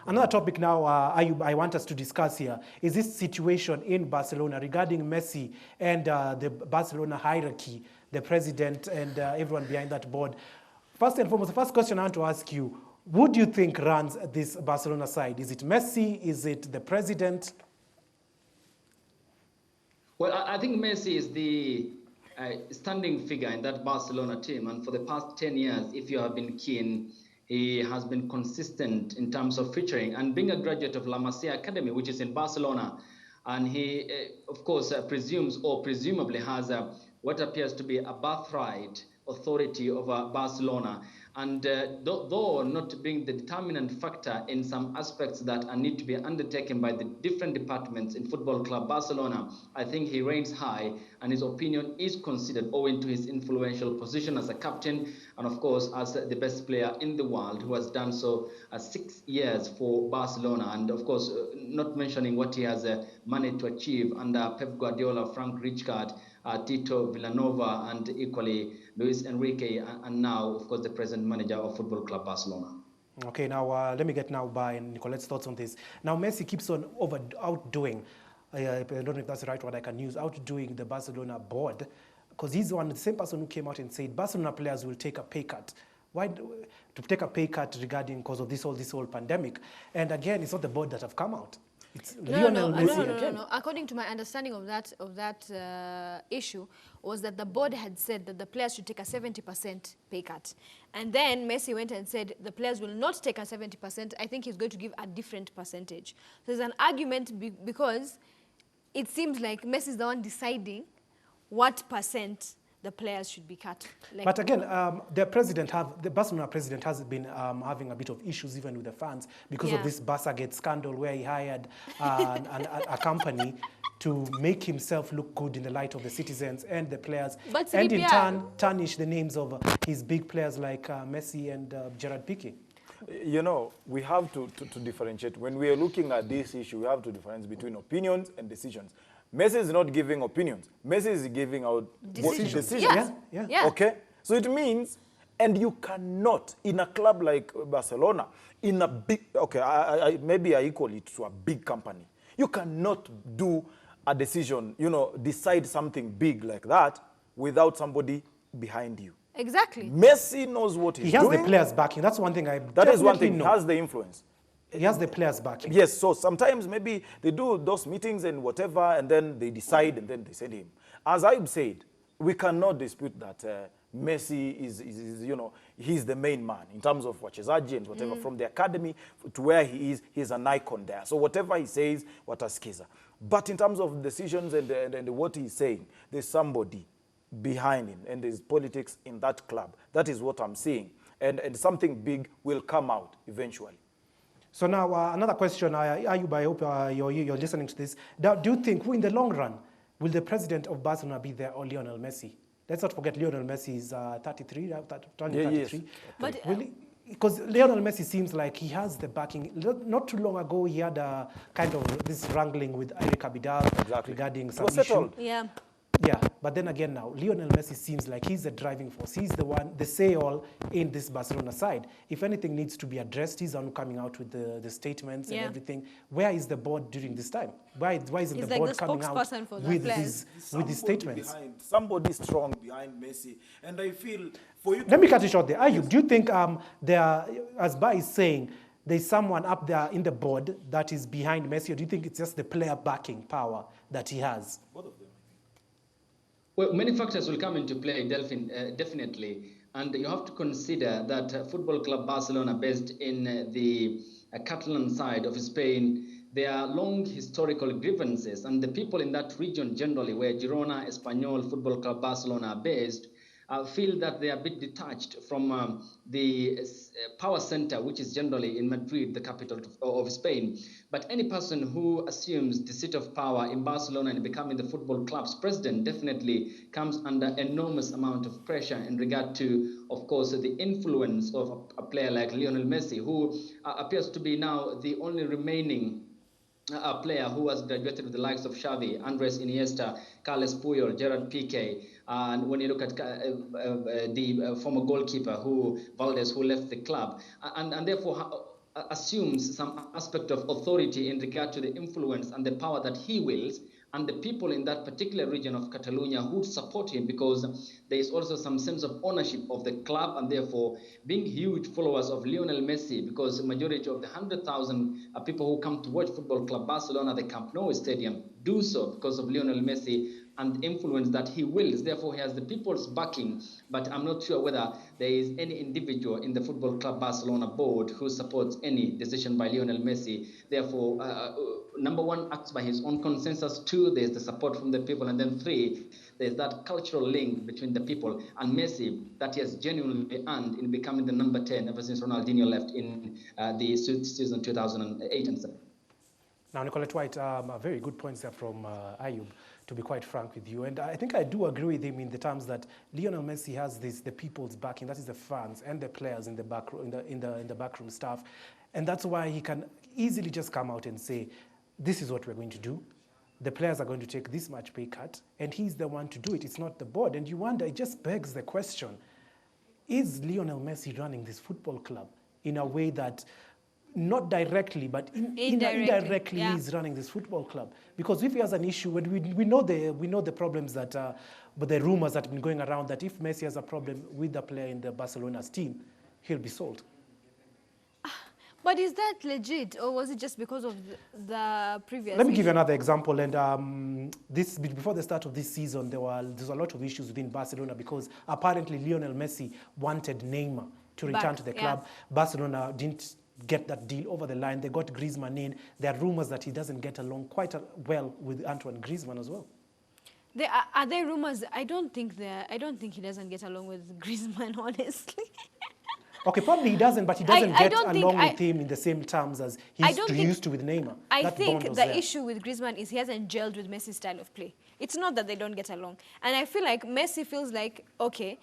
Another topic now I want us to discuss here is this situation in Barcelona regarding Messi and the Barcelona hierarchy, the president and everyone behind that board. First and foremost, the first question I want to ask you, who do you think runs this Barcelona side? Is it Messi? Is it the president? Well, I think Messi is the standing figure in that Barcelona team. And for the past 10 years, if you have been keen, he has been consistent in terms of featuring. And being a graduate of La Masia Academy, which is in Barcelona, and he, of course, presumes or presumably has what appears to be a birthright authority over Barcelona. And though not being the determinant factor in some aspects that need to be undertaken by the different departments in Football Club Barcelona, I think he reigns high and his opinion is considered owing to his influential position as a captain and, of course, as the best player in the world who has done so 6 years for Barcelona. And, of course, not mentioning what he has managed to achieve under Pep Guardiola, Frank Rijkaard, Tito Villanova, and equally Luis Enrique, and now, of course, the present manager of Football Club Barcelona. Okay, now let me get now by Nicolette's thoughts on this. Now, Messi keeps on outdoing, I don't know if that's the right word I can use, outdoing the Barcelona board, because he's the same person who came out and said Barcelona players will take a pay cut. Why to take a pay cut regarding because of this whole pandemic? And again, it's not the board that have come out. It's Lionel Messi again. No. According to my understanding of that issue, was that the board had said that the players should take a 70% pay cut, and then Messi went and said the players will not take a 70%. I think he's going to give a different percentage. So there's an argument because it seems like Messi is the one deciding what percent the players should be cut. But again, the Barcelona president has been having a bit of issues even with the fans because of this Barçagate scandal where he hired a company to make himself look good in the light of the citizens and the players, and in turn tarnish the names of his big players like Messi and Gerard Piqué. You know, we have to differentiate. When we are looking at this issue, we have to differentiate between opinions and decisions. Messi is not giving opinions. Messi is giving out decisions. Yeah. Okay? So it means, and you cannot, in a club like Barcelona, in a big, maybe I equal it to a big company. You cannot do a decision, decide something big like that without somebody behind you. Exactly. Messi knows what he's doing. He has the players backing. That's one thing That is one thing. He has the influence. He has the players backing. Yes, so sometimes maybe they do those meetings and whatever, and then they decide, and then they send him. As I've said, we cannot dispute that Messi is he's the main man in terms of Wachezaji and whatever. From the academy to where he is, he's an icon there. So whatever he says, wataskiza. But in terms of decisions and what he's saying, there's somebody behind him, and there's politics in that club. That is what I'm seeing. And something big will come out eventually. So now another question, Ayub, I hope you're listening to this. Do you think, who in the long run, will the president of Barcelona be there or Lionel Messi? Let's not forget Lionel Messi is 33, turning 33. Yes. But because Lionel Messi seems like he has the backing. Not too long ago, he had a kind of this wrangling with Eric Abidal regarding some issue. Yeah, but then again now, Lionel Messi seems like he's the driving force. He's the one, the say-all in this Barcelona side. If anything needs to be addressed, he's the one coming out with the statements and everything. Where is the board during this time? Why isn't the board coming out with these statements? Somebody strong behind Messi. And I feel for you... Let me cut it short there. Ayub, do you think as Ba is saying, there's someone up there in the board that is behind Messi, or do you think it's just the player backing power that he has? Both of them. Well, many factors will come into play, definitely. And you have to consider that Football Club Barcelona, based in the Catalan side of Spain, there are long historical grievances. And the people in that region generally, where Girona, Espanyol, Football Club Barcelona are based, feel that they are a bit detached from the power center, which is generally in Madrid, the capital of Spain. But any person who assumes the seat of power in Barcelona and becoming the football club's president definitely comes under enormous amount of pressure in regard to, of course, the influence of a player like Lionel Messi, who appears to be now the only remaining a player who has graduated with the likes of Xavi, Andres Iniesta, Carles Puyol, Gerard Piqué, and when you look at the former goalkeeper Valdez, who left the club, and therefore assumes some aspect of authority in regard to the influence and the power that he wills, and the people in that particular region of Catalonia who support him, because there is also some sense of ownership of the club, and therefore being huge followers of Lionel Messi, because the majority of the 100,000 people who come to watch Football Club Barcelona, the Camp Nou Stadium, do so because of Lionel Messi and the influence that he wills. Therefore, he has the people's backing, but I'm not sure whether there is any individual in the Football Club Barcelona board who supports any decision by Lionel Messi. Therefore, number one, acts by his own consensus. Two, there's the support from the people. And then three, there's that cultural link between the people and Messi that he has genuinely earned in becoming the number 10 ever since Ronaldinho left in the season 2008 and 7. Now, Nicolette White, very good points there from Ayub, to be quite frank with you. And I think I do agree with him in the terms that Lionel Messi has the people's backing, that is the fans and the players in the backroom staff. And that's why he can easily just come out and say, this is what we're going to do. The players are going to take this much pay cut, and he's the one to do it. It's not the board. And you wonder, it just begs the question, is Lionel Messi running this football club in a way that, not directly, but indirectly he's running this football club? Because if he has an issue, we know the problems that, but the rumors that have been going around that if Messi has a problem with the player in the Barcelona's team, he'll be sold. But is that legit, or was it just because of the previous? Let me give you another example. And before the start of this season, there was a lot of issues within Barcelona because apparently Lionel Messi wanted Neymar to return to the club. Barcelona didn't get that deal over the line. They got Griezmann in. There are rumors that he doesn't get along quite well with Antoine Griezmann as well. Are there rumors? I don't think he doesn't get along with Griezmann, honestly. Okay, probably he doesn't, but he doesn't get along with him in the same terms as he used to with Neymar. I think the issue with Griezmann is he hasn't gelled with Messi's style of play. It's not that they don't get along. And I feel like Messi feels like, okay,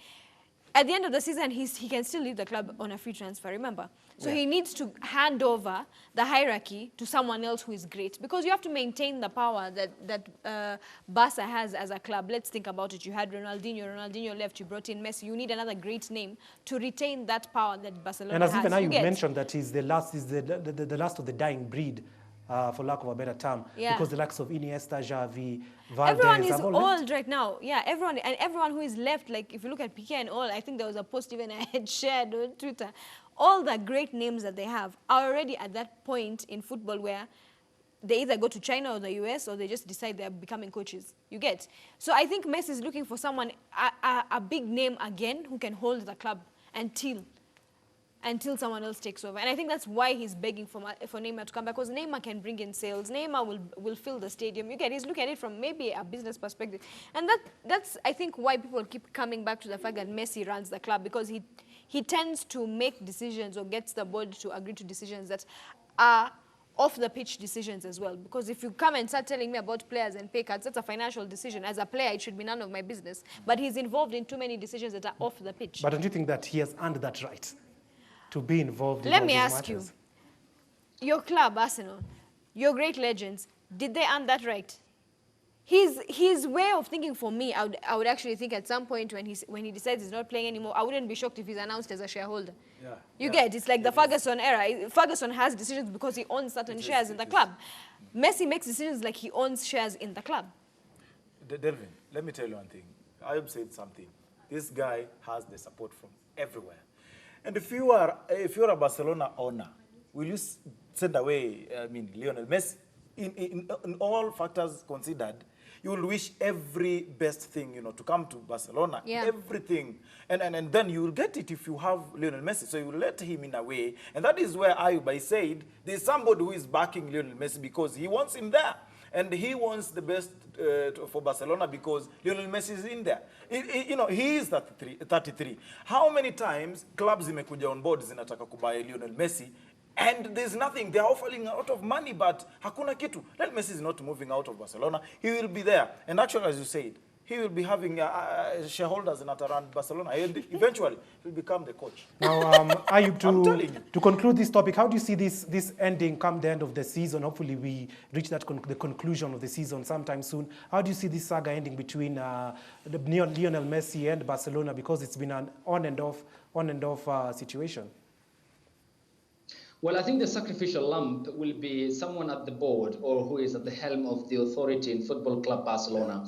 at the end of the season, he can still leave the club on a free transfer, remember? So he needs to hand over the hierarchy to someone else who is great, because you have to maintain the power that Barca has as a club. Let's think about it. You had Ronaldinho left, you brought in Messi. You need another great name to retain that power that Barcelona has. And as even now you mentioned that he's the last of the dying breed, for lack of a better term, because the likes of Iniesta, Xavi, Valdes, everyone is old right now. Yeah, everyone who is left, like if you look at Piqué and all, I think there was a post even I had shared on Twitter. All the great names that they have are already at that point in football where they either go to China or the US, or they just decide they're becoming coaches. You get? So I think Messi is looking for someone, a big name again, who can hold the club until someone else takes over. And I think that's why he's begging for Neymar to come back, because Neymar can bring in sales. Neymar will fill the stadium. You get? He's looking at it from maybe a business perspective. And that's, I think, why people keep coming back to the fact that Messi runs the club, because he tends to make decisions or gets the board to agree to decisions that are off-the-pitch decisions as well. Because if you come and start telling me about players and pay cuts, that's a financial decision. As a player, it should be none of my business. But he's involved in too many decisions that are off the pitch. But don't you think that he has earned that right to be involved in all these matters? Let me ask you, your club, Arsenal, your great legends, did they earn that right? His way of thinking, for me, I would actually think at some point when he decides he's not playing anymore, I wouldn't be shocked if he's announced as a shareholder. You get? It's like the Ferguson era. Ferguson has decisions because he owns certain shares in the club. Messi makes decisions like he owns shares in the club. Delvin, let me tell you one thing. I've said something. This guy has the support from everywhere. And if you're a Barcelona owner, will you send away, Lionel Messi? In all factors considered, you will wish every best thing, to come to Barcelona. Yeah. Everything. And then you will get it if you have Lionel Messi. So you will let him in a way. And that is where Ayuba said, there's somebody who is backing Lionel Messi because he wants him there. And he wants the best for Barcelona because Lionel Messi is in there. He is 33. How many times clubs imekuja on board zinataka kubuy Lionel Messi, and there's nothing. They're offering a lot of money, but hakuna kitu. Lionel Messi is not moving out of Barcelona. He will be there. And actually, as you said, he will be having shareholders in around Barcelona. And eventually, he'll become the coach. Now, Ayub, to conclude this topic, how do you see this ending come the end of the season? Hopefully, we reach the conclusion of the season sometime soon. How do you see this saga ending between Lionel Messi and Barcelona? Because it's been an on and off situation. Well, I think the sacrificial lamb will be someone at the board or who is at the helm of the authority in Football Club Barcelona.